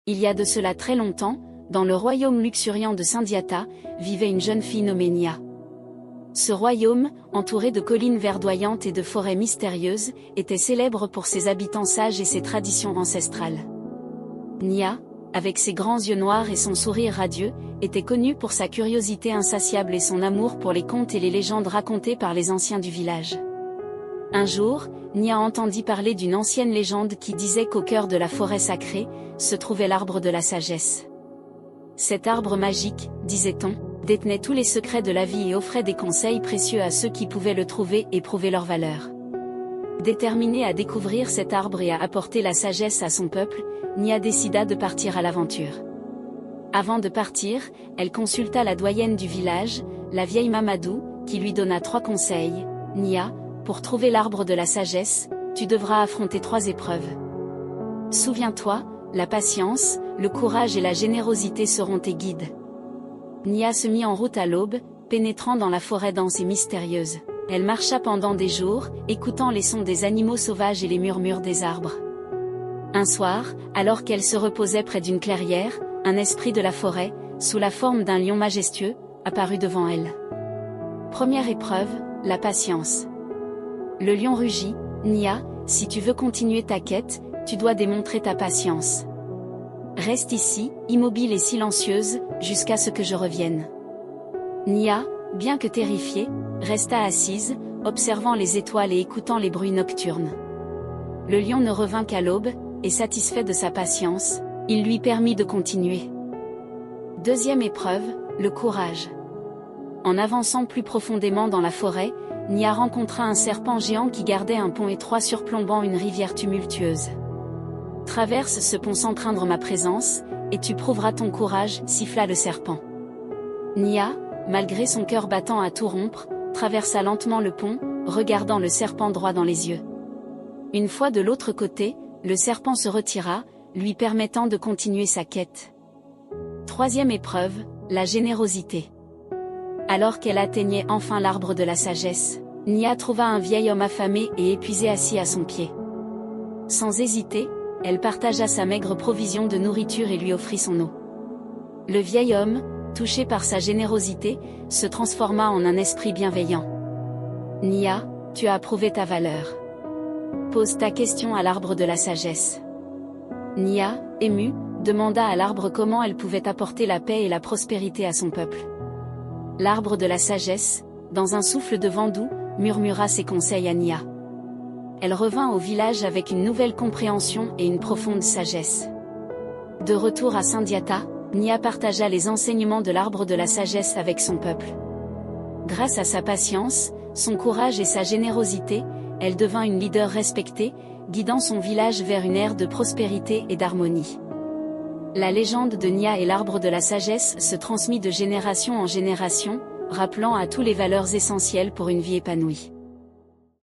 Il y a de cela très longtemps, dans le royaume luxuriant de Sindhiata, vivait une jeune fille nommée Nia. Ce royaume, entouré de collines verdoyantes et de forêts mystérieuses, était célèbre pour ses habitants sages et ses traditions ancestrales. Nia, avec ses grands yeux noirs et son sourire radieux, était connue pour sa curiosité insatiable et son amour pour les contes et les légendes racontées par les anciens du village. Un jour, Nia entendit parler d'une ancienne légende qui disait qu'au cœur de la forêt sacrée, se trouvait l'arbre de la sagesse. Cet arbre magique, disait-on, détenait tous les secrets de la vie et offrait des conseils précieux à ceux qui pouvaient le trouver et prouver leur valeur. Déterminée à découvrir cet arbre et à apporter la sagesse à son peuple, Nia décida de partir à l'aventure. Avant de partir, elle consulta la doyenne du village, la vieille Mamadou, qui lui donna 3 conseils. Nia, pour trouver l'arbre de la sagesse, tu devras affronter 3 épreuves. Souviens-toi, la patience, le courage et la générosité seront tes guides. Nia se mit en route à l'aube, pénétrant dans la forêt dense et mystérieuse. Elle marcha pendant des jours, écoutant les sons des animaux sauvages et les murmures des arbres. Un soir, alors qu'elle se reposait près d'une clairière, un esprit de la forêt, sous la forme d'un lion majestueux, apparut devant elle. Première épreuve, la patience. Le lion rugit, « Nia, si tu veux continuer ta quête, tu dois démontrer ta patience. Reste ici, immobile et silencieuse, jusqu'à ce que je revienne. » Nia, bien que terrifiée, resta assise, observant les étoiles et écoutant les bruits nocturnes. Le lion ne revint qu'à l'aube, et satisfait de sa patience, il lui permit de continuer. Deuxième épreuve, le courage. En avançant plus profondément dans la forêt, Nia rencontra un serpent géant qui gardait un pont étroit surplombant une rivière tumultueuse. « Traverse ce pont sans craindre ma présence, et tu prouveras ton courage, » siffla le serpent. Nia, malgré son cœur battant à tout rompre, traversa lentement le pont, regardant le serpent droit dans les yeux. Une fois de l'autre côté, le serpent se retira, lui permettant de continuer sa quête. Troisième épreuve, la générosité. Alors qu'elle atteignait enfin l'arbre de la sagesse, Nia trouva un vieil homme affamé et épuisé assis à son pied. Sans hésiter, elle partagea sa maigre provision de nourriture et lui offrit son eau. Le vieil homme, touché par sa générosité, se transforma en un esprit bienveillant. « Nia, tu as approuvé ta valeur. Pose ta question à l'arbre de la sagesse. » Nia, émue, demanda à l'arbre comment elle pouvait apporter la paix et la prospérité à son peuple. L'arbre de la sagesse, dans un souffle de vent doux, murmura ses conseils à Nia. Elle revint au village avec une nouvelle compréhension et une profonde sagesse. De retour à Sindhiata, Nia partagea les enseignements de l'arbre de la sagesse avec son peuple. Grâce à sa patience, son courage et sa générosité, elle devint une leader respectée, guidant son village vers une ère de prospérité et d'harmonie. La légende de Nia et l'arbre de la sagesse se transmit de génération en génération, rappelant à tous les valeurs essentielles pour une vie épanouie.